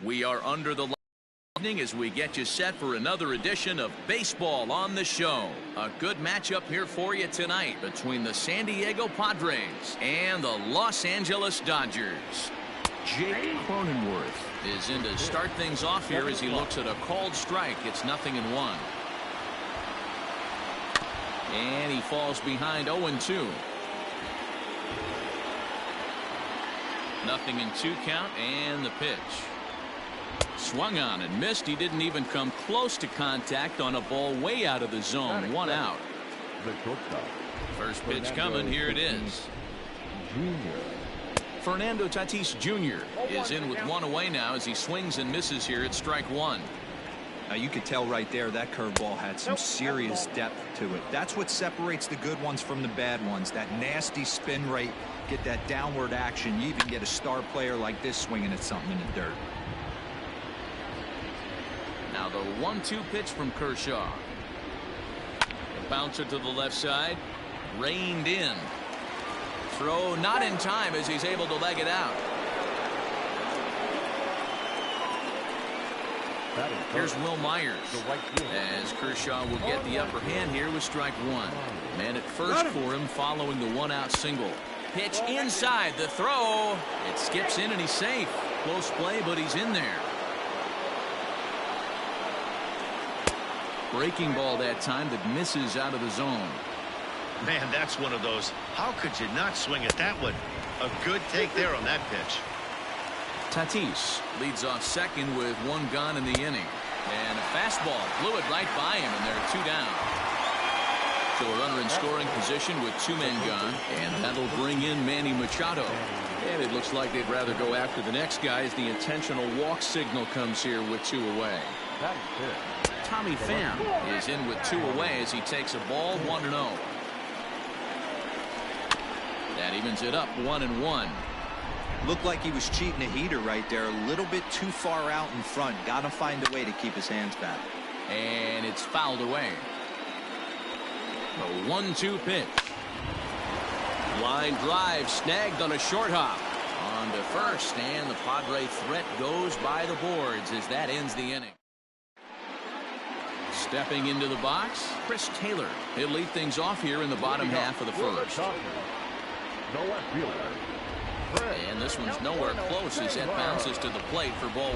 We are under the lightning as we get you set for another edition of Baseball on the Show. A good matchup here for you tonight between the San Diego Padres and the Los Angeles Dodgers. Jake Cronenworth is in to start things off here as he looks at a called strike. It's 0-1. And he falls behind 0-2. 0-2 count, and the pitch. Swung on and missed. He didn't even come close to contact on a ball way out of the zone. 1 out. First pitch coming. Here it is. Fernando Tatis Jr. is in with 1 away now as he swings and misses here at strike 1. Now you could tell right there that curveball had some serious depth to it. That's what separates the good ones from the bad ones. That nasty spin rate, get that downward action. You even get a star player like this swinging at something in the dirt. Now the 1-2 pitch from Kershaw. The bouncer to the left side. Reined in. Throw not in time as he's able to leg it out. Here's Will Myers as Kershaw will get the upper hand here with strike 1. Man at first for him following the 1-out single. Pitch inside, the throw. It skips in and he's safe. Close play, but he's in there. Breaking ball that time that misses out of the zone. Man, that's one of those. How could you not swing at that one? A good take there on that pitch. Tatis leads off second with 1 gone in the inning. And a fastball blew it right by him, and they're 2 down. So a runner in scoring position with 2 men gone, and that'll bring in Manny Machado. And it looks like they'd rather go after the next guy as the intentional walk signal comes here with 2 away. Tommy Pham is in with 2 away as he takes a ball 1-0. That evens it up 1-1. Looked like he was cheating a heater right there. A little bit too far out in front. Got to find a way to keep his hands back. And it's fouled away. The 1-2 pitch. Line drive snagged on a short hop. On to first, and the Padre threat goes by the boards as that ends the inning. Stepping into the box, Chris Taylor. He'll lead things off here in the bottom half of the first. And this one's nowhere close as it bounces to the plate for ball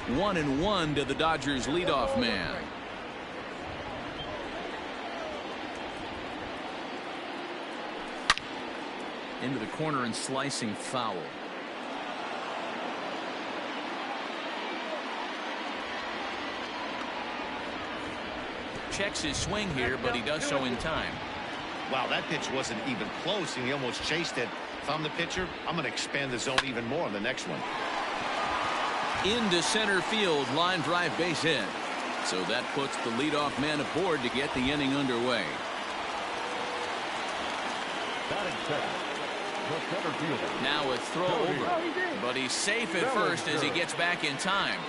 1. 1-1 to the Dodgers leadoff man. Into the corner and slicing foul. Checks his swing here, but he does so in time. Wow, that pitch wasn't even close, and he almost chased it. If I'm the pitcher, I'm going to expand the zone even more on the next one. Into center field, line drive base hit. So that puts the leadoff man aboard to get the inning underway. Now a throw over, but he's safe at first as he gets back in time.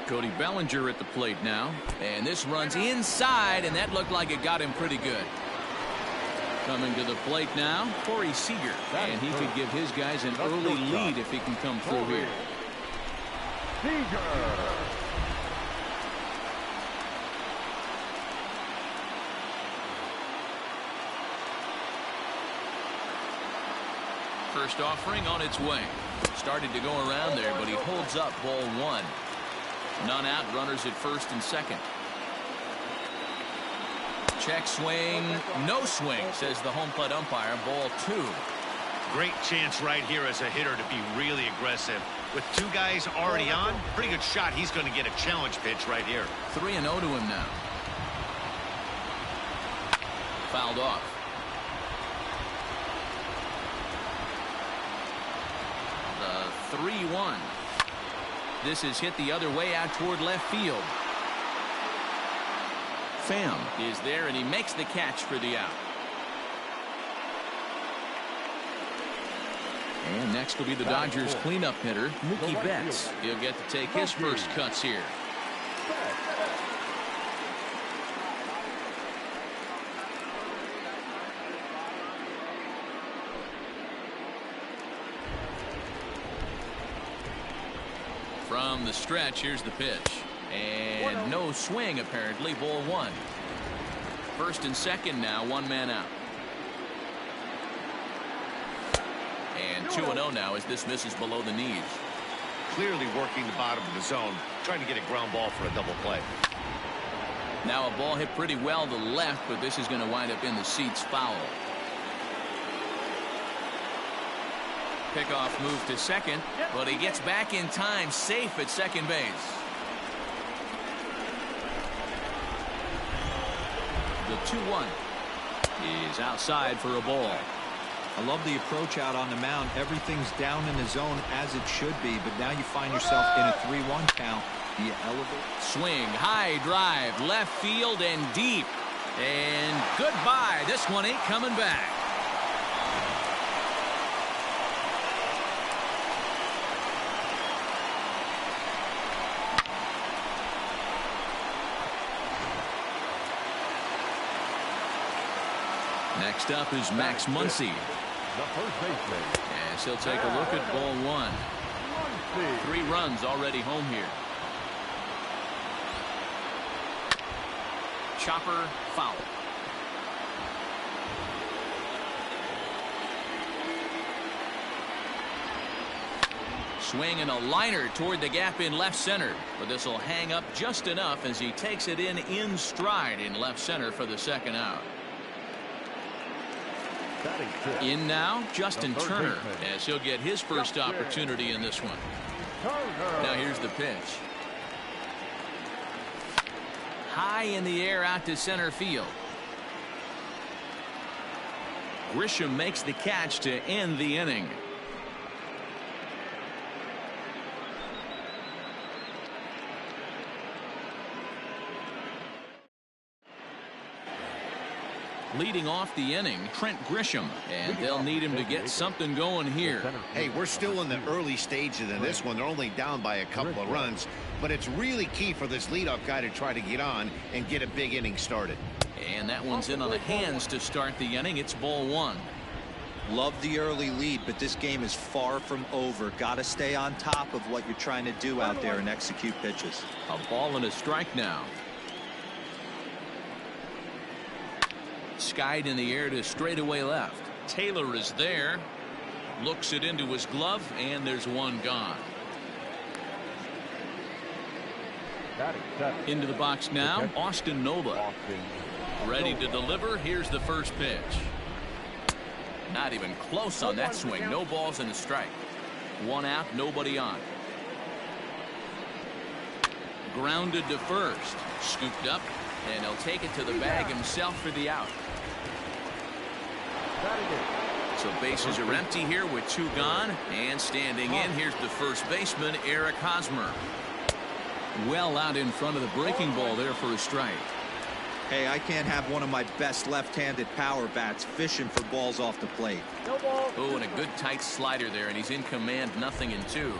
Cody Bellinger at the plate now, and this runs inside, and that looked like it got him pretty good. Coming to the plate now, Corey Seager, and he could give his guys an early lead if he can come through here. First offering on its way. Started to go around there, but he holds up ball 1. None out, runners at first and second. Check swing, no swing, says the home plate umpire. Ball 2. Great chance right here as a hitter to be really aggressive. With 2 guys already on, pretty good shot. He's going to get a challenge pitch right here. 3-0 to him now. Fouled off. The 3-1. This is hit the other way out toward left field. Pham is there, and he makes the catch for the out. And next will be the Dodgers cleanup hitter, Mookie Betts. He'll get to take his first cuts here. From the stretch, here's the pitch. And no swing, apparently. Ball one. First and second now, one man out. And 2-0 now as this misses below the knees. Clearly working the bottom of the zone, trying to get a ground ball for a double play. Now a ball hit pretty well to left, but this is going to wind up in the seats foul. Pickoff move to second, but he gets back in time, safe at second base. The 2-1 is outside for a ball. I love the approach out on the mound. Everything's down in the zone as it should be, but now you find yourself in a 3-1 count. You elevate. Swing, high drive, left field and deep. And goodbye. This one ain't coming back. Next up is Max Muncy. The first baseman. As he'll take a look at ball one. 3 runs already home here. Chopper foul. Swing and a liner toward the gap in left center, but this will hang up just enough as he takes it in stride in left center for the second out. In now, Justin Turner, as he'll get his first opportunity in this one. Now here's the pitch. High in the air out to center field. Grisham makes the catch to end the inning. Leading off the inning, Trent Grisham, and they'll need him to get something going here. Hey, we're still in the early stages of this one. They're only down by a couple of runs, but it's really key for this leadoff guy to try to get on and get a big inning started. And that one's in on the hands to start the inning. It's ball one. Love the early lead, but this game is far from over. Got to stay on top of what you're trying to do out there and execute pitches. A ball and a strike now. Skied in the air to straightaway left. Taylor is there. Looks it into his glove, and there's one gone. Into the box now, Austin Nola. Ready to deliver. Here's the first pitch. Not even close on that swing. No balls and a strike. One out, nobody on. Grounded to first. Scooped up, and he'll take it to the bag himself for the out. So bases are empty here with 2 gone, and standing in, here's the first baseman, Eric Hosmer. Well out in front of the breaking ball there for a strike. Hey, I can't have one of my best left-handed power bats fishing for balls off the plate. Oh, and a good tight slider there, and he's in command, 0-2.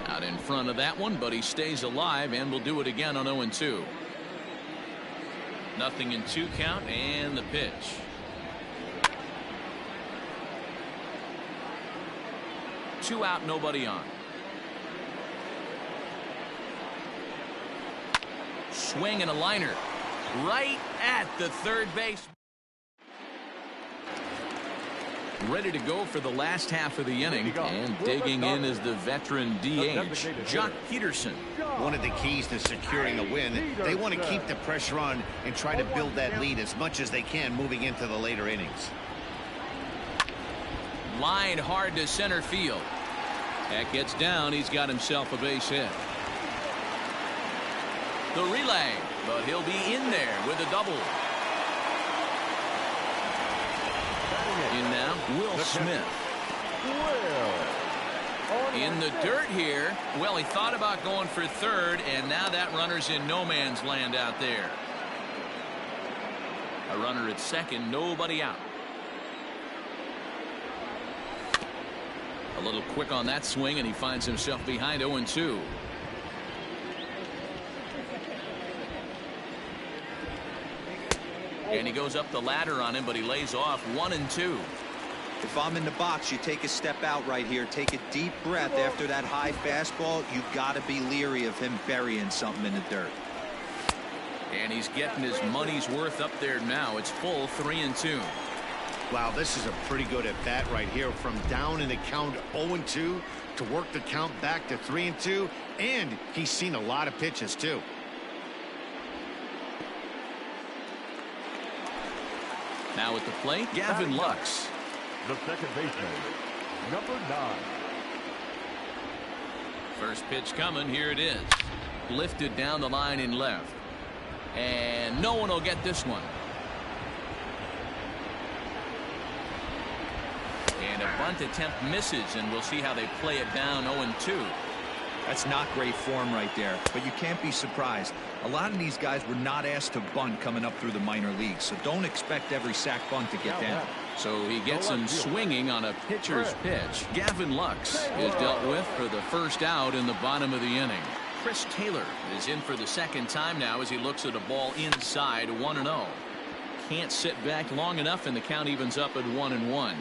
Out in front of that one, but he stays alive and will do it again on 0-2. 0-2 count, and the pitch. Two out, nobody on. Swing and a liner right at the third base. Ready to go for the last half of the inning, and digging in is the veteran DH, Jock Peterson. One of the keys to securing a win, they want to keep the pressure on and try to build that lead as much as they can moving into the later innings. Line hard to center field. That gets down. He's got himself a base hit. The relay, but he'll be in there with a double. In now, Will Smith. In the dirt here. Well, he thought about going for third, and now that runner's in no man's land out there. A runner at second, nobody out. A little quick on that swing, and he finds himself behind 0-2. And he goes up the ladder on him, but he lays off 1-2. If I'm in the box, you take a step out right here. Take a deep breath after that high fastball. You've got to be leery of him burying something in the dirt. And he's getting his money's worth up there now. It's full 3-2. Wow, this is a pretty good at bat right here. From down in the count 0-2 to work the count back to 3-2. And he's seen a lot of pitches, too. Now at the plate, Gavin Lux. The second baseman, number 9. First pitch coming. Here it is. Lifted down the line in left. And no one will get this one. And a bunt attempt misses, and we'll see how they play it down 0-2. That's not great form right there, but you can't be surprised. A lot of these guys were not asked to bunt coming up through the minor leagues, so don't expect every sack bunt to get down. So he gets him swinging on a pitcher's pitch. Gavin Lux is dealt with for the first out in the bottom of the inning. Chris Taylor is in for the second time now as he looks at a ball inside 1-0. Can't sit back long enough, and the count evens up at 1-1.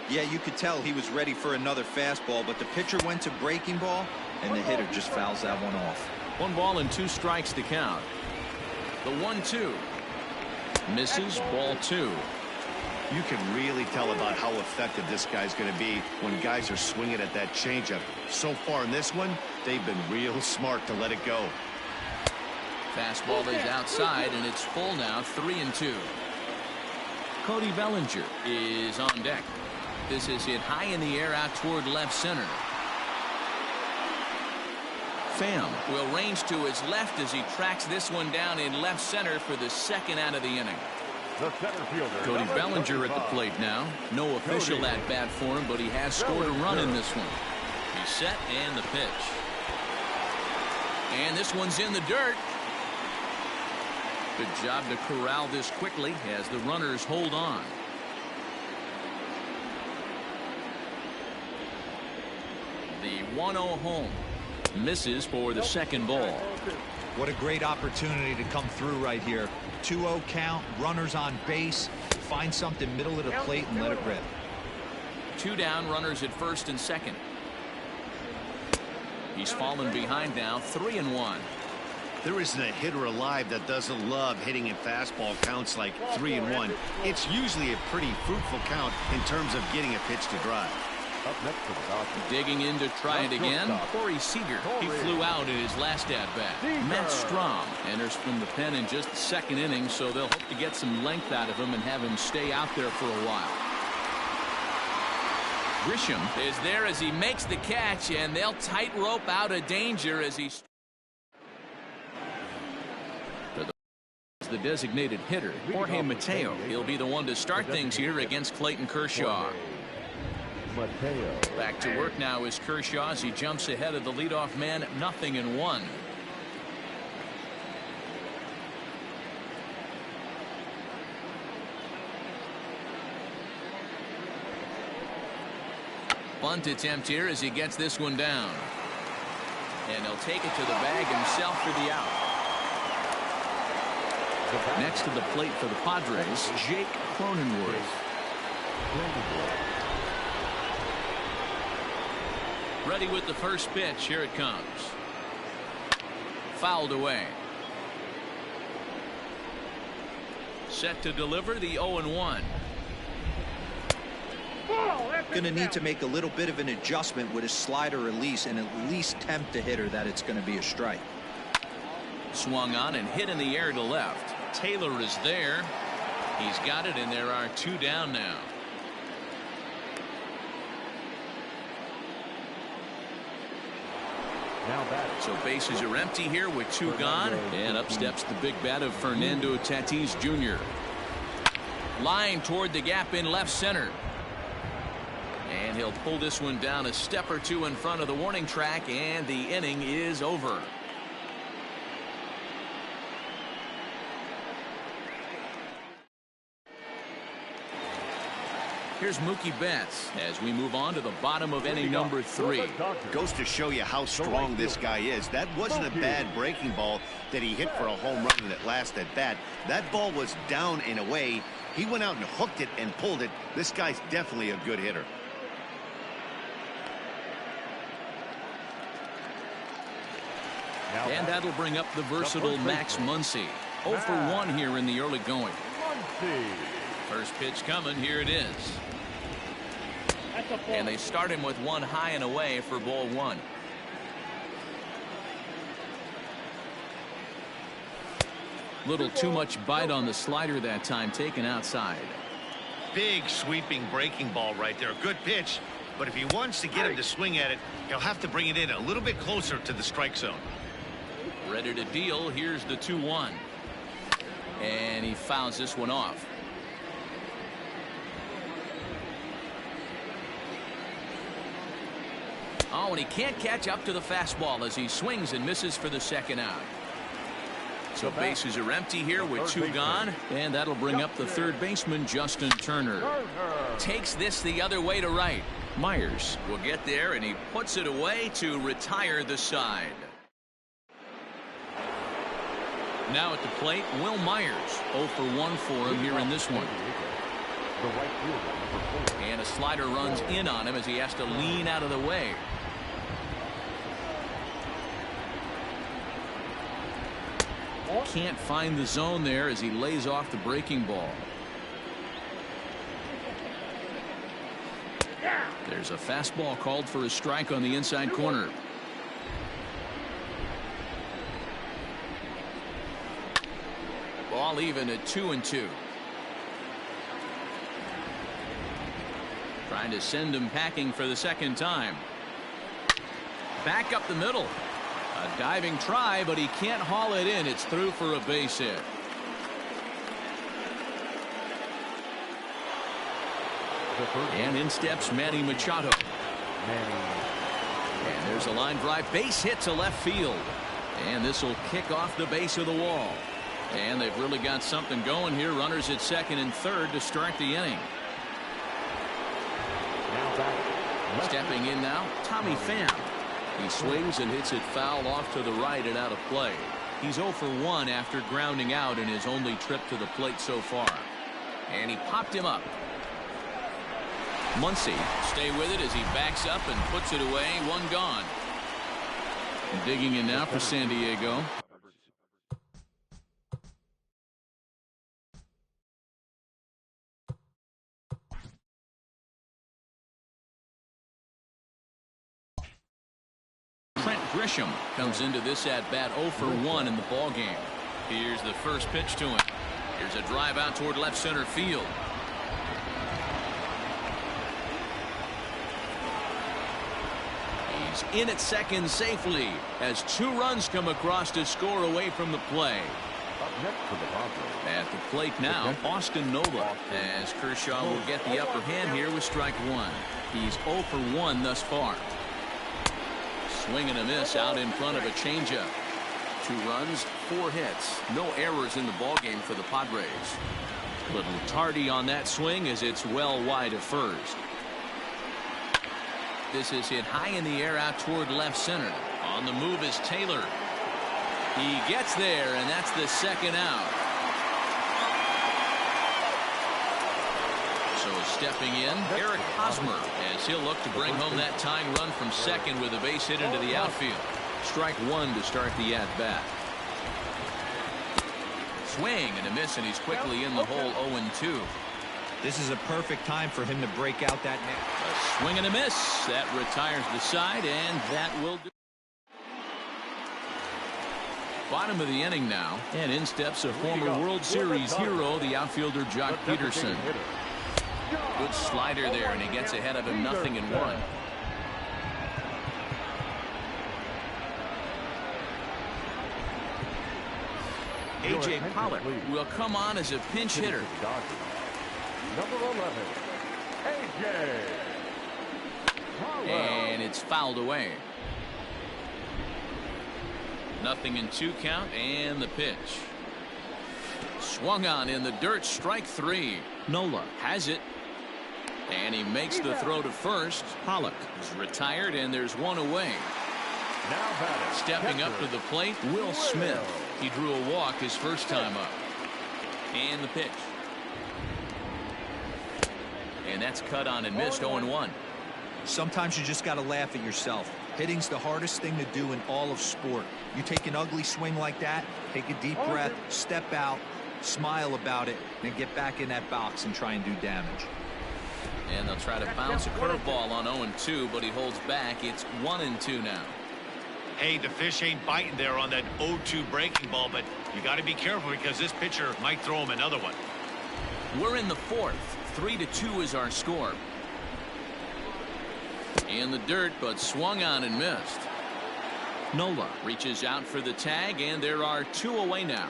Yeah, you could tell he was ready for another fastball, but the pitcher went to breaking ball, and the hitter just fouls that one off. 1 ball and 2 strikes to count. The 1-2 misses, ball 2. You can really tell about how effective this guy's going to be when guys are swinging at that changeup. So far in this one, they've been real smart to let it go. Fastball is outside, and it's full now, 3-2. Cody Bellinger is on deck. This is hit high in the air out toward left center. Pham will range to his left as he tracks this one down in left center for the second out of the inning. The center fielder, Cody Bellinger at the plate now. No official at bat for him, but he has scored a run in this one. He's set, and the pitch. And this one's in the dirt. Good job to corral this quickly as the runners hold on. The 1-0 home. Misses for the second ball. What a great opportunity to come through right here. 2-0 count, runners on base. Find something middle of the plate and let it rip. 2 down, runners at first and second. He's fallen behind now, 3-1. There isn't a hitter alive that doesn't love hitting in fastball counts like 3-1. It's usually a pretty fruitful count in terms of getting a pitch to drive. Up next to the Dodgers. Digging in to try it again. Corey Seager. He flew out in his last at-bat. Matt Strom enters from the pen in just the second inning, so they'll hope to get some length out of him and have him stay out there for a while. Grisham is there as he makes the catch, and they'll tightrope out of danger as he... The designated hitter, Jorge Mateo. He'll be the one to start things here against Clayton Kershaw. Mateo. Back to work now is Kershaw as he jumps ahead of the leadoff man, 0-1. Bunt attempt here as he gets this one down. And he'll take it to the bag himself for the out. Next to the plate for the Padres, Jake Cronenworth. Ready with the first pitch. Here it comes. Fouled away. Set to deliver the 0-1. Going to need to make a little bit of an adjustment with his slider release and at least tempt the hitter that it's going to be a strike. Swung on and hit in the air to left. Taylor is there. He's got it, and there are 2 down now. So bases are empty here with 2 gone, and up steps the big bat of Fernando Tatis Jr. Line toward the gap in left center. And he'll pull this one down a step or 2 in front of the warning track, and the inning is over. Here's Mookie Betts as we move on to the bottom of inning number 3. Goes to show you how strong this guy is. That wasn't a bad breaking ball that he hit for a home run in that last at bat. That ball was down and away, He went out and hooked it and pulled it. This guy's definitely a good hitter. And that'll bring up the versatile Max Muncy. 0 for 1 here in the early going. First pitch coming. Here it is. And they start him with one high and away for ball 1. Little too much bite on the slider that time, taken outside. Big sweeping breaking ball right there. A good pitch. But if he wants to get him to swing at it, he'll have to bring it in a little bit closer to the strike zone. Ready to deal. Here's the 2-1. And he fouls this one off. Oh, and he can't catch up to the fastball as he swings and misses for the second out. So bases are empty here with 2 gone, and that'll bring up the third baseman, Justin Turner. Takes this the other way to right. Myers will get there, and he puts it away to retire the side. Now at the plate, Will Myers. 0 for 1 for him here in this one. And a slider runs in on him as he has to lean out of the way. Can't find the zone there as he lays off the breaking ball. There's a fastball called for a strike on the inside corner. Ball even at 2-2. Trying to send him packing for the second time. Back up the middle. A diving try, but he can't haul it in. It's through for a base hit. And in steps Manny Machado. And there's a line drive, base hit to left field. And this will kick off the base of the wall. And they've really got something going here. Runners at second and third to start the inning. Stepping in now, Tommy Pham. He swings and hits it foul off to the right and out of play. He's 0 for 1 after grounding out in his only trip to the plate so far. And he popped him up. Muncy stay with it as he backs up and puts it away. 1 gone. Digging in now for San Diego. Grisham comes into this at bat 0 for 1 in the ball game. Here's the first pitch to him. Here's a drive out toward left center field. He's in at second safely as 2 runs come across to score away from the play. At the plate now, Austin Nola, as Kershaw will get the upper hand here with strike 1. He's 0 for 1 thus far. Swing and a miss out in front of a changeup. 2 runs, 4 hits. No errors in the ballgame for the Padres. A little tardy on that swing as it's well wide of first. This is hit high in the air out toward left center. On the move is Taylor. He gets there, and that's the second out. So stepping in, Eric Hosmer, as he'll look to bring home that tying run from second with a base hit into the outfield. Strike 1 to start the at-bat. Swing and a miss, and he's quickly in the hole 0-2. This is a perfect time for him to break out that net. A swing and a miss. That retires the side, and that will do. Bottom of the inning now, and in steps a former World Series hero, the outfielder Jock Peterson. Good slider there, and he gets ahead of him 0-1. A.J. Pollock will come on as a pinch hitter. Number 11, A.J. And it's fouled away. 0-2 count, and the pitch. Swung on in the dirt, strike 3. Nola has it. And he makes the throw to first. Pollock is retired, and there's 1 away. Stepping up to the plate, Will Smith. He drew a walk his first time up. And the pitch. that's cut on and missed. 0-1. Sometimes you just got to laugh at yourself. Hitting's the hardest thing to do in all of sport. You take an ugly swing like that, take a deep breath, step out, smile about it, then get back in that box and try and do damage. And they'll try to bounce a curveball on 0-2, but he holds back. It's 1-2 now. Hey, the fish ain't biting there on that 0-2 breaking ball, but you got to be careful because this pitcher might throw him another one. We're in the fourth. 3-2 is our score. In the dirt, but swung on and missed. Nola reaches out for the tag, and there are 2 away now.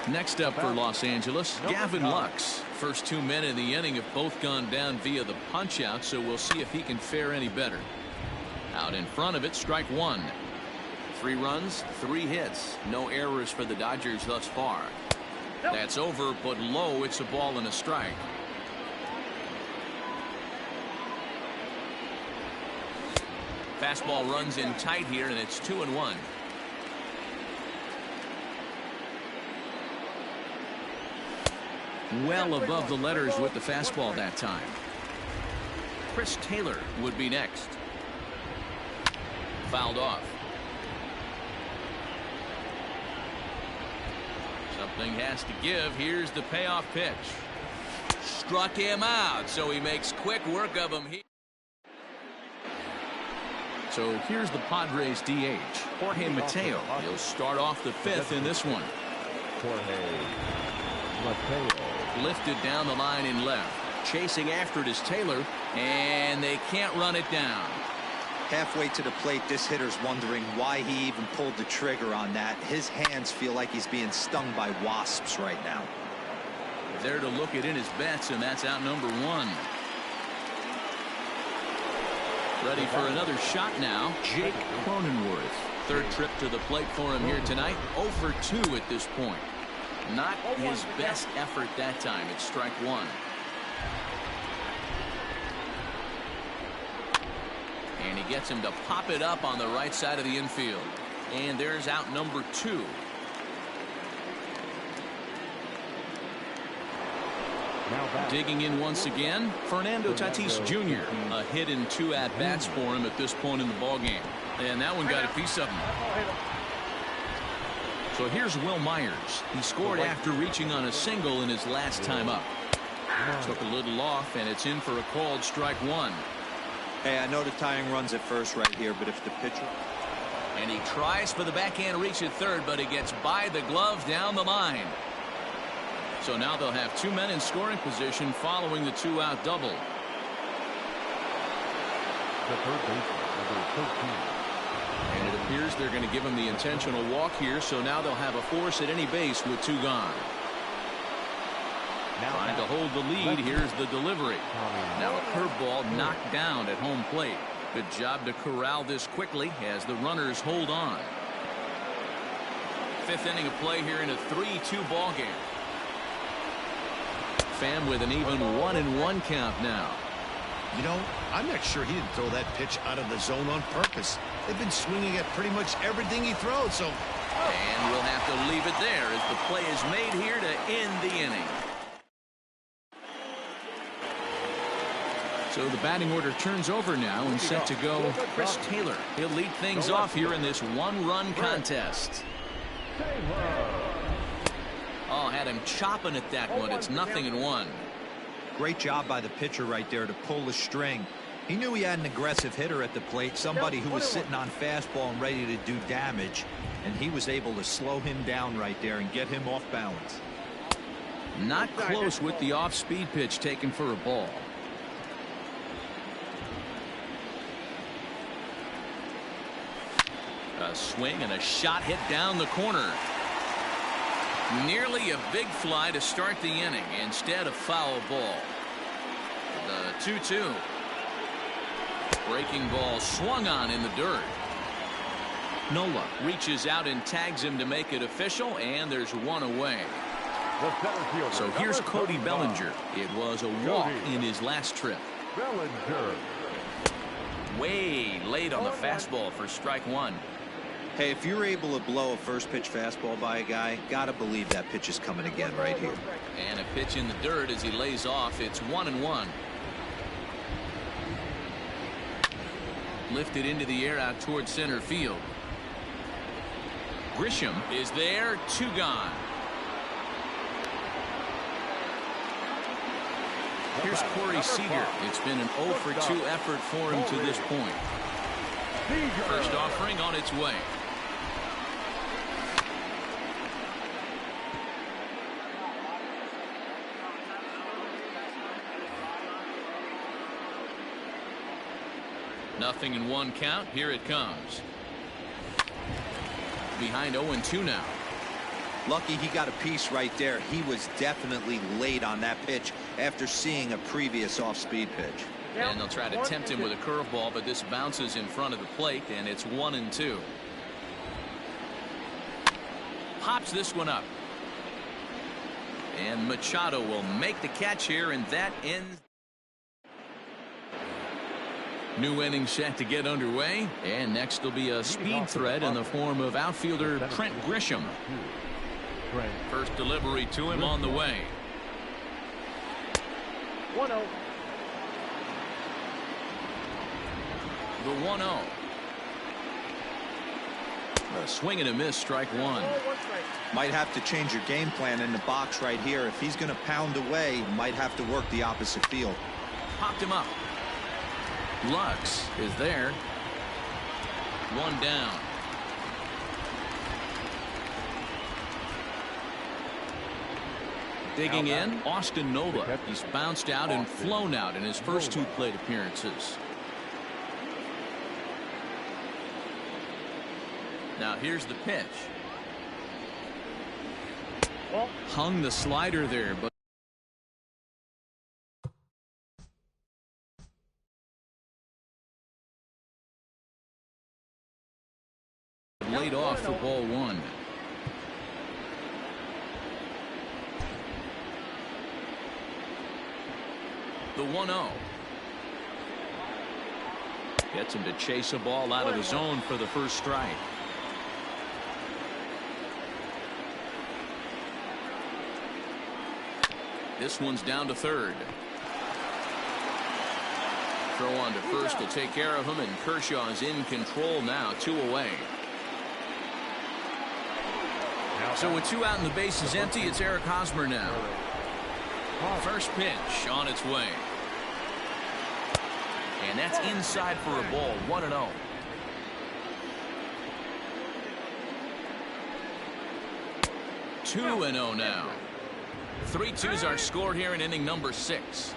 Next up for Los Angeles, Gavin Lux. First 2 men in the inning have both gone down via the punch-out, so we'll see if he can fare any better. Out in front of it, strike 1. 3 runs, 3 hits. No errors for the Dodgers thus far. That's over, but low. It's a ball and a strike. Fastball runs in tight here, and it's 2-1. Well above the letters with the fastball that time. Chris Taylor would be next. Fouled off. Something has to give. Here's the payoff pitch. Struck him out, so he makes quick work of him here. So here's the Padres DH, Jorge Mateo. He'll start off the 5th in this one. Jorge Mateo. Lifted down the line in left. Chasing after it is Taylor, and they can't run it down. Halfway to the plate, this hitter's wondering why he even pulled the trigger on that. His hands feel like he's being stung by wasps right now. There to look it in his bets, and that's out number 1. Ready for another shot now, Jake Cronenworth. 3rd trip to the plate for him here tonight. 0 for 2 at this point. Not his best effort that time. It's strike 1. And he gets him to pop it up on the right side of the infield. And there's out number 2. Digging in once again, Fernando Tatis Jr. A hit in 2 at-bats for him at this point in the ballgame. And that one got a piece of him. So here's Will Myers. He scored after reaching on a single in his last time up. Took a little off, and it's in for a called strike 1. Hey, I know the tying runs at first right here, but if the pitcher... And he tries for the backhand reach at 3rd, but he gets by the glove down the line. So now they'll have 2 men in scoring position following the 2-out double. The third baseman, number 13. And it appears they're going to give him the intentional walk here, so now they'll have a force at any base with 2 gone. Trying to hold the lead. Here's the delivery. Now a curveball knocked down at home plate. Good job to corral this quickly as the runners hold on. 5th inning of play here in a 3-2 ball game. Pham with an even 1-1 count now. You know, I'm not sure he didn't throw that pitch out of the zone on purpose. They've been swinging at pretty much everything he throws, so... And we'll have to leave it there as the play is made here to end the inning. So the batting order turns over now and set to go Chris Taylor. He'll lead things off here in this 1-run contest. Oh, had him chopping at that one. It's 0-1. Great job by the pitcher right there to pull the string. He knew he had an aggressive hitter at the plate, somebody who was sitting on fastball and ready to do damage, and he was able to slow him down right there and get him off balance. Not close with the off-speed pitch taken for a ball. A swing and a shot hit down the corner. Nearly a big fly to start the inning. Instead, a foul ball. The 2-2. Breaking ball swung on in the dirt. Nola reaches out and tags him to make it official, and there's 1 away. So here's Cody Bellinger. It was a walk in his last trip. Bellinger. Way late on the fastball for strike 1. Hey, if you're able to blow a first pitch fastball by a guy, gotta believe that pitch is coming again right here. And a pitch in the dirt as he lays off. It's 1-1. Lifted into the air out towards center field. Grisham is there. 2 gone. Here's Corey Seager. It's been an 0 for 2 effort for him to this point. First offering on its way. Nothing in 1 count. Here it comes. Behind 0-2 now. Lucky he got a piece right there. He was definitely late on that pitch after seeing a previous off-speed pitch. And they'll try to tempt him with a curveball, but this bounces in front of the plate, and it's 1-2. Pops this one up. And Machado will make the catch here, and that ends. New inning set to get underway, and next will be a speed threat in the form of outfielder Trent Grisham. First delivery to him on the way. 1-0. The 1-0. A swing and a miss, strike 1. Might have to change your game plan in the box right here. If he's going to pound away, might have to work the opposite field. Popped him up. Lux is there. 1 down. Digging in, Austin Nola. He's bounced out and flown out in his first 2 plate appearances. Now here's the pitch. Hung the slider there, but laid off for ball 1. The 1-0. Gets him to chase a ball out of the zone for the first strike. This one's down to third. Throw on to first to take care of him, and Kershaw is in control now. 2 away. So with 2 out and the base is empty, it's Eric Hosmer now. First pitch on its way. And that's inside for a ball. 1-0. Two 2-0 now. 3-2's our score here in inning number 6.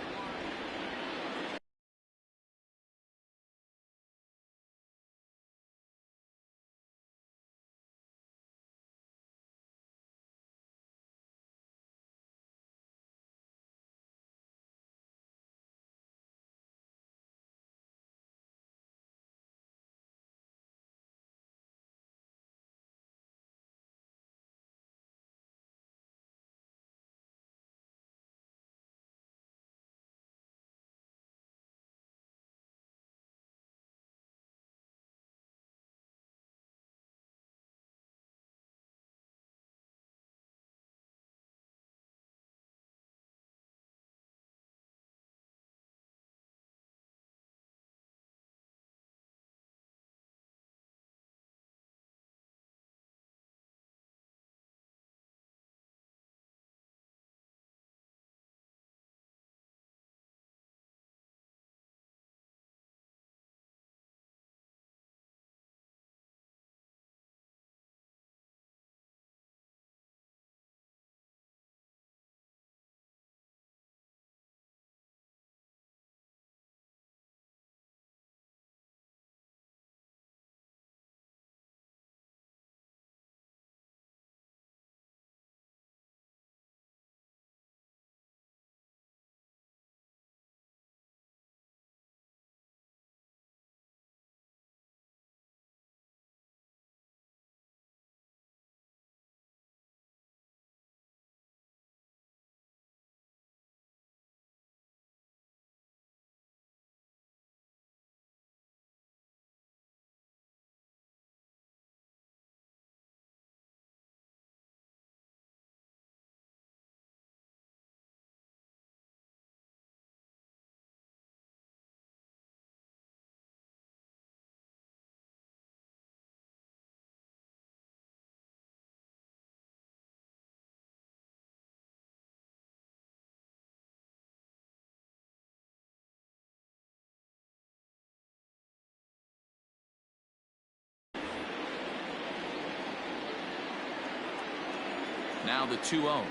Now the 2-0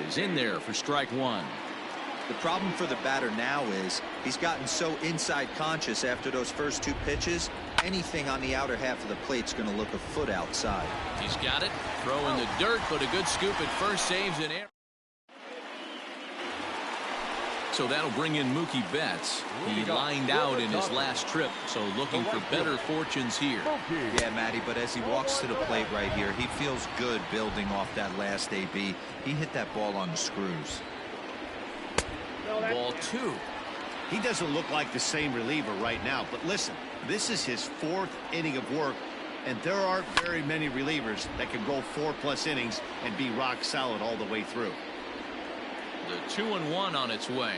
is in there for strike one. The problem for the batter now is he's gotten so inside conscious after those first two pitches. Anything on the outer half of the plate's going to look a foot outside. He's got it. Throw in the dirt, but a good scoop at first, saves an error. So that'll bring in Mookie Betts. He lined out in his last trip, so looking for better fortunes here. Yeah, Matty, but as he walks to the plate right here, he feels good building off that last AB. He hit that ball on the screws. Ball two. He doesn't look like the same reliever right now, but listen, this is his 4th inning of work, and there aren't very many relievers that can go 4+ innings and be rock solid all the way through. The 2-1 on its way.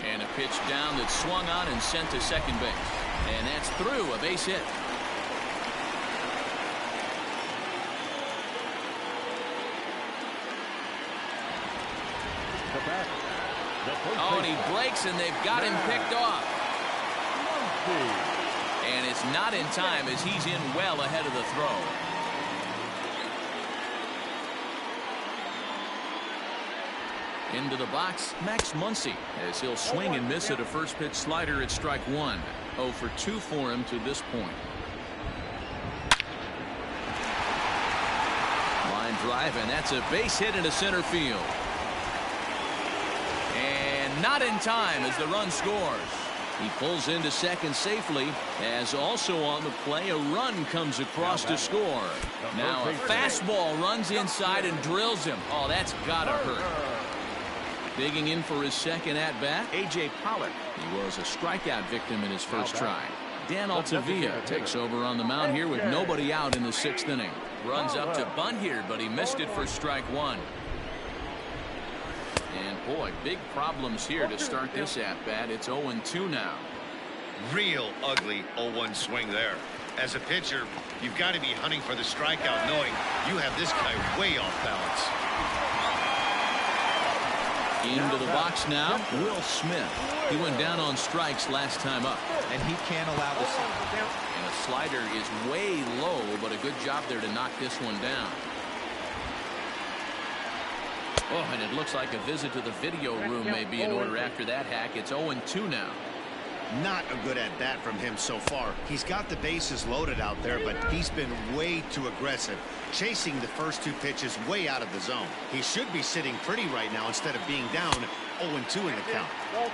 And a pitch down that's swung on and sent to second base. And that's through, a base hit. Oh, and he breaks, and they've got him picked off. And it's not in time as he's in well ahead of the throw. Into the box, Max Muncy, as he'll swing and miss at a first pitch slider at strike one. 0 for 2 for him to this point. Line drive, and that's a base hit into center field. And not in time as the run scores. He pulls into second safely, as also on the play a run comes across to score. Now a fastball runs inside and drills him. Oh, that's gotta hurt. Digging in for his second at-bat, A.J. Pollock. He was a strikeout victim in his first try. Dan Altavilla takes over on the mound here with nobody out in the 6th inning. Runs up to bunt here, but he missed it for strike one. And boy, big problems here to start this at-bat. It's 0-2 now. Real ugly 0-1 swing there. As a pitcher, you've got to be hunting for the strikeout, knowing you have this guy way off balance. Into the box now, Will Smith. He went down on strikes last time up. And he can't allow the And a slider is way low, but a good job there to knock this one down. Oh, and it looks like a visit to the video room may be in order after that hack. It's 0-2 now. Not a good at bat from him so far. He's got the bases loaded out there, but he's been way too aggressive, chasing the first two pitches way out of the zone. He should be sitting pretty right now instead of being down 0-2 in the count.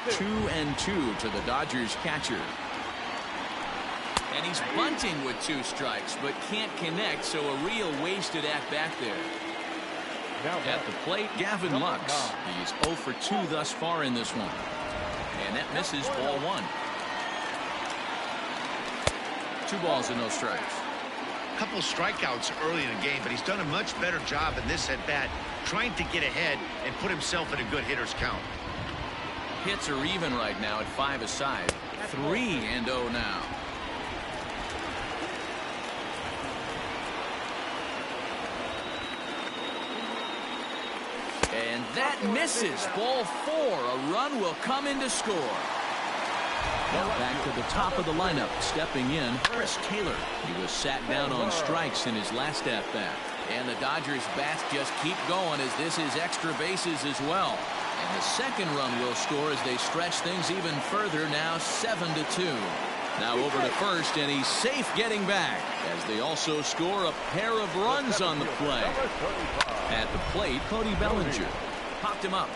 2-2 to the Dodgers catcher. And he's bunting with 2 strikes, but can't connect, so a real wasted at bat there. At the plate, Gavin Lux. He's 0 for 2 thus far in this one. And that misses, ball 1. 2 balls and no strikes. Couple strikeouts early in the game, but he's done a much better job in this at bat, trying to get ahead and put himself in a good hitter's count. Hits are even right now at 5 aside. 3-0 now. And that misses, ball 4. A run will come in to score. Now back to the top of the lineup, stepping in, Chris Taylor. He was sat down on strikes in his last at-bat. And the Dodgers bats just keep going as this is extra bases as well. And the second run will score as they stretch things even further, now 7-2. Now over to first, and he's safe getting back as they also score a pair of runs on the play. At the plate, Cody Bellinger popped him up.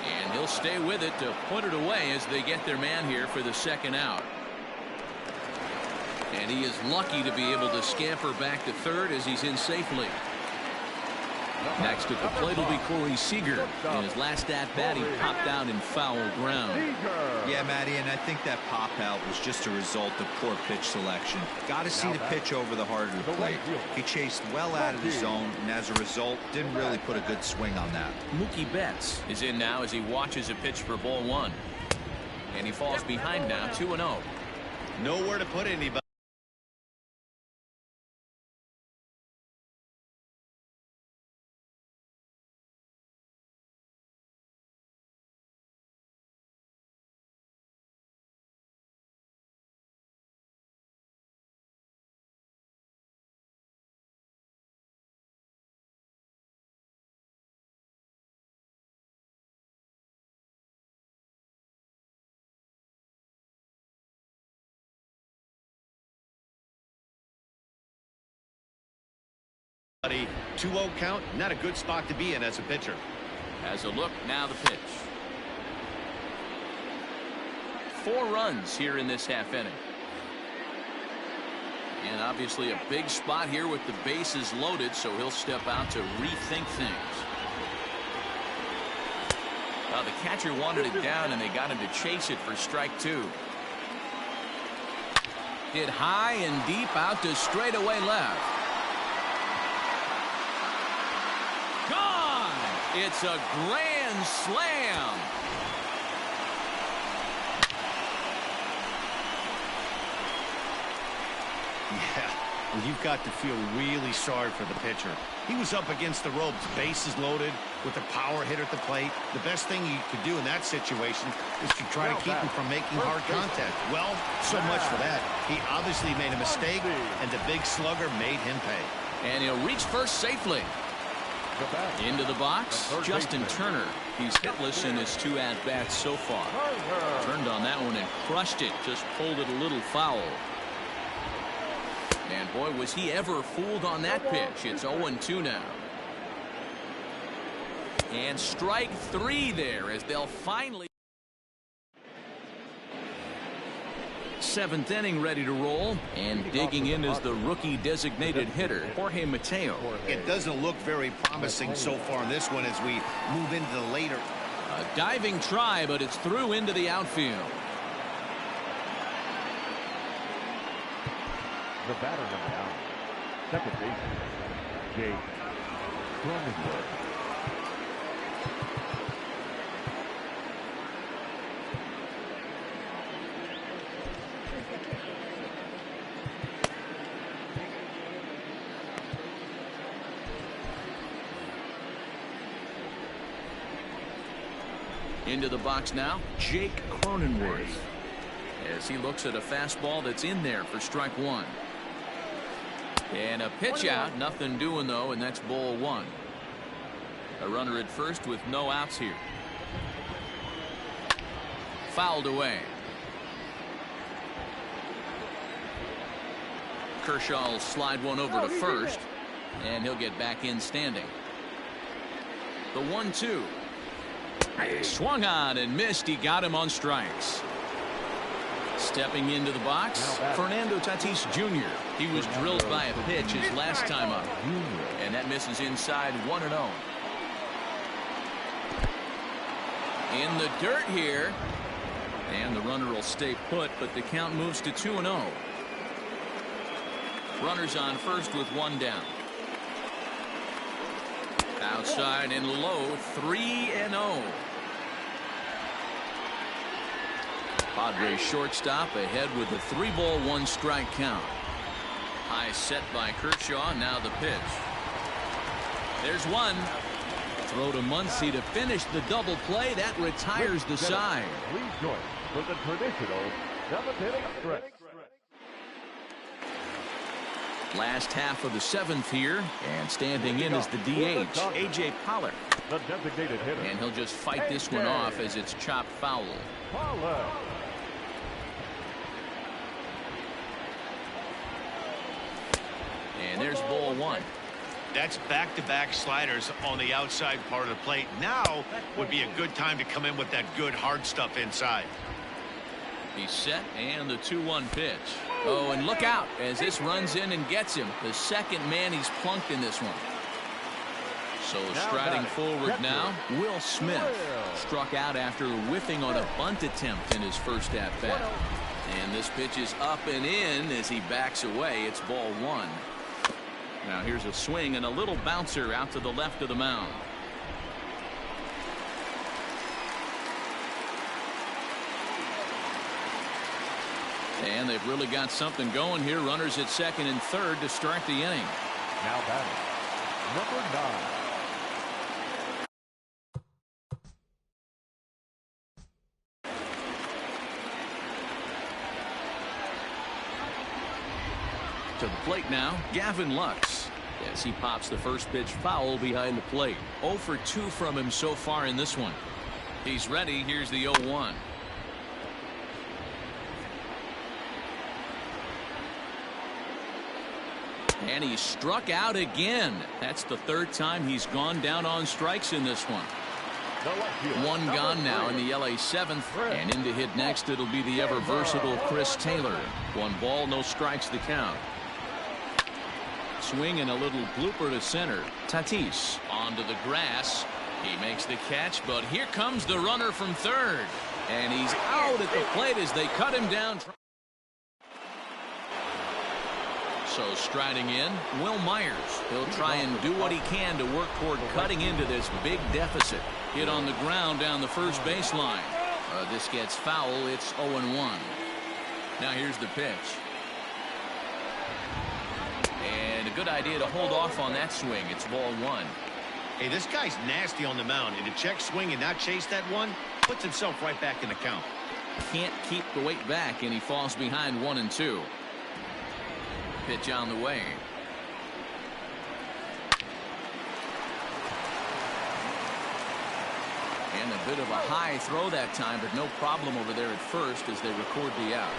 And he'll stay with it to put it away as they get their man here for the second out. And he is lucky to be able to scamper back to third as he's in safely. Next at the plate will be Corey Seager. In his last at-bat, he popped out in foul ground. Yeah, Matty, and I think that pop out was just a result of poor pitch selection. Got to see the pitch over the heart of the plate. He chased well out of the zone, and as a result, didn't really put a good swing on that. Mookie Betts is in now as he watches a pitch for ball 1. And he falls behind now, 2-0. Nowhere to put anybody. A 2-0 count, not a good spot to be in as a pitcher. As a look, now the pitch. 4 runs here in this half inning. And obviously a big spot here with the bases loaded, so he'll step out to rethink things. Well, the catcher wanted it down, and they got him to chase it for strike 2. Hit high and deep out to straightaway left. Gone! It's a grand slam. Yeah, well, you've got to feel really sorry for the pitcher. He was up against the ropes, bases loaded, with a power hitter at the plate. The best thing you could do in that situation is to try to keep him from making hard contact. Well, so much for that. He obviously made a mistake, and the big slugger made him pay. And he'll reach first safely. Into the box, Justin Turner. He's hitless in his 2 at-bats so far. Turned on that one and crushed it. Just pulled it a little foul. And boy, was he ever fooled on that pitch. It's 0-2 now. And strike 3 there as they'll finally. 7th inning ready to roll, and digging in is the rookie designated hitter, Jorge Mateo. It doesn't look very promising so far in this one as we move into the later. A diving try, but it's through into the outfield. The batter number 9, second baseman, Jake Cronenworth. Into the box now, Jake Cronenworth, as he looks at a fastball that's in there for strike 1. And a pitch out, nothing doing though, and that's ball 1. A runner at first with no outs here. Fouled away. Kershaw will slide one over to first, and he'll get back in standing. The 1-2. Swung on and missed. He got him on strikes. Stepping into the box, Fernando Tatis Jr. He was drilled by a pitch his last time up, and that misses inside 1-0. In the dirt here, and the runner will stay put, but the count moves to 2-0. Runners on first with 1 down. Outside and low, 3-0. Padres shortstop ahead with a 3-ball 1-strike count. High set by Kershaw. Now the pitch. There's one. Throw to Muncy to finish the double play. That retires the side. Please join for the traditional 7th-inning stretch. Last half of the 7th here, and standing in is the DH, A.J. Pollard. The designated hitter. And he'll just fight this one off as it's chopped foul. Pollard. And there's ball 1. That's back-to-back sliders on the outside part of the plate. Now would be a good time to come in with that good hard stuff inside. He's set, and the 2-1 pitch. Oh, and look out as this runs in and gets him. The second man he's plunked in this one. So striding forward now, Will Smith. Struck out after whiffing on a bunt attempt in his first at-bat. And this pitch is up and in as he backs away. It's ball 1. Now here's a swing and a little bouncer out to the left of the mound. And they've really got something going here. Runners at second and third to start the inning. Now batting, number 9. To the plate now, Gavin Lux, as he pops the first pitch foul behind the plate. 0 for 2 from him so far in this one. He's ready. Here's the 0-1. And he struck out again. That's the third time he's gone down on strikes in this one. One gone now in the LA 7th, and in to hit next it'll be the ever versatile Chris Taylor. 1 ball, no strikes the count. Swing and a little blooper to center. Tatis onto the grass. He makes the catch, but here comes the runner from third, and he's out at the plate as they cut him down. So striding in, Will Myers. He'll try and do what he can to work toward cutting into this big deficit. Hit on the ground down the first baseline. This gets foul. It's 0-1. Now here's the pitch. And a good idea to hold off on that swing. It's ball 1. Hey, this guy's nasty on the mound, and to check swing and not chase that one puts himself right back in the count. Can't keep the weight back, and he falls behind 1-2. Pitch on the way. And a bit of a high throw that time, but no problem over there at first as they record the out.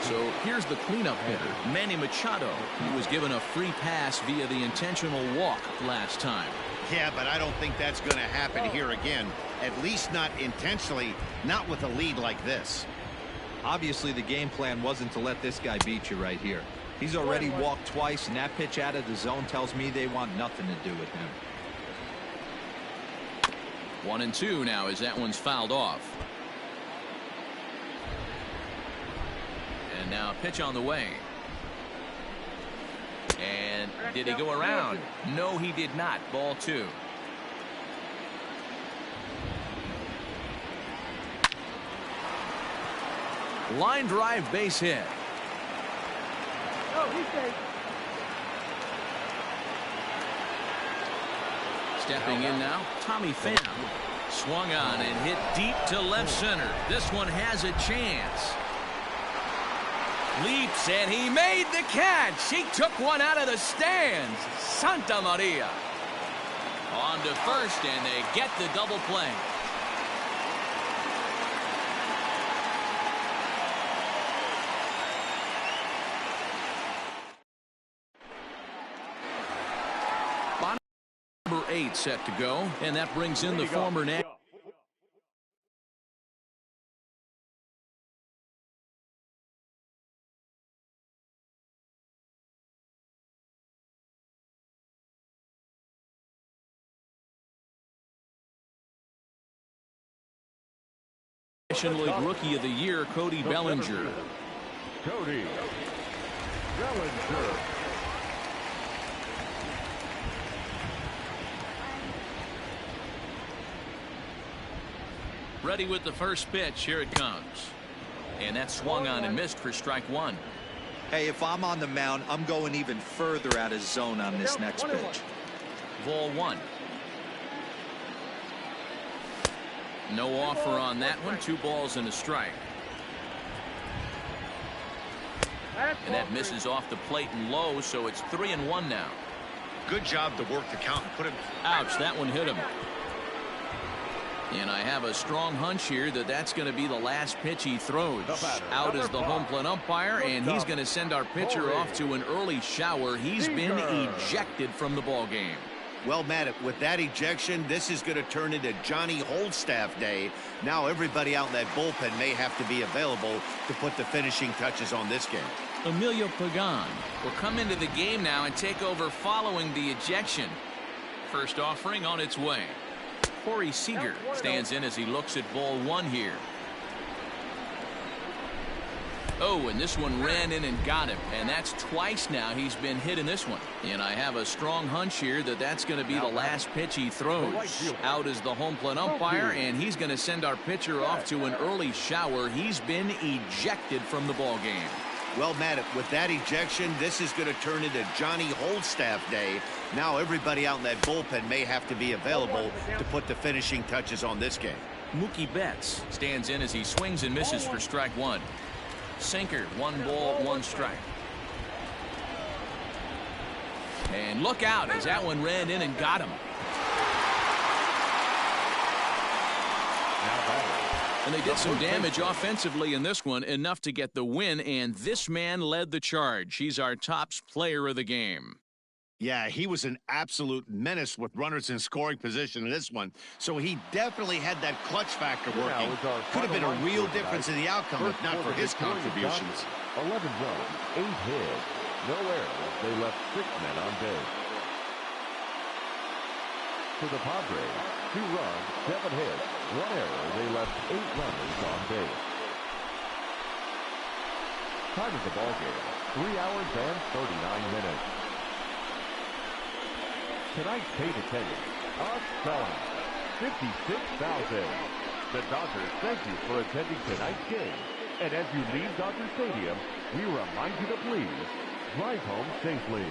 So here's the cleanup hitter, Manny Machado. He was given a free pass via the intentional walk last time. Yeah, but I don't think that's going to happen here again. At least not intentionally, not with a lead like this. Obviously, the game plan wasn't to let this guy beat you right here. He's already walked twice, and that pitch out of the zone tells me they want nothing to do with him. 1-2 now as that one's fouled off. And now a pitch on the way. And did he go around? No, he did not. Ball 2. Line drive base hit. Stepping in now, Tommy Pham. Swung on and hit deep to left center. This one has a chance. Leaps and he made the catch. He took one out of the stands. Santa Maria. On to first, and they get the double play. Number 8 set to go, and that brings in the former National League Rookie of the Year, Cody Bellinger. Cody Bellinger. Ready with the first pitch. Here it comes. And that swung on and missed for strike 1. Hey, if I'm on the mound, I'm going even further out of zone on this next pitch. Ball 1. No offer on that one. 2 balls and a strike. And that misses off the plate and low, so it's 3-1 now. Good job to work the count and put him. Ouch, that one hit him. And I have a strong hunch here that that's going to be the last pitch he throws. Out is the home plate umpire, and he's going to send our pitcher off to an early shower. He's been ejected from the ball game. Well, Matt, with that ejection, this is going to turn into Johnny Holdstaff Day. Now everybody out in that bullpen may have to be available to put the finishing touches on this game. Emilio Pagan will come into the game now and take over following the ejection. First offering on its way. Corey Seager stands in as he looks at ball 1 here. Oh, and this one ran in and got him, and that's twice now he's been hit in this one. And I have a strong hunch here that that's going to be the last pitch he throws. Out is the home plate umpire, and he's going to send our pitcher off to an early shower. He's been ejected from the ball game. Well, Matt, with that ejection, this is going to turn into Johnny Holdstaff Day. Now everybody out in that bullpen may have to be available to put the finishing touches on this game. Mookie Betts stands in as he swings and misses for strike 1. Sinker, 1 ball, 1 strike. And look out as that one ran in and got him. And they did some damage offensively in this one, enough to get the win, and this man led the charge. He's our top player of the game. Yeah, he was an absolute menace with runners in scoring position in this one. So he definitely had that clutch factor working. Could have been a real difference in the outcome if not for his contributions. 11 runs, 8 hits, no errors. They left 6 men on base. To the Padres, 2 runs, 7 hits, 1 error. They left 8 runners on base. Time of the ball game, 3 hours and 39 minutes. Tonight's paid attendance, a stunning 56,000. The Dodgers thank you for attending tonight's game. And as you leave Dodger Stadium, we remind you to please drive home safely.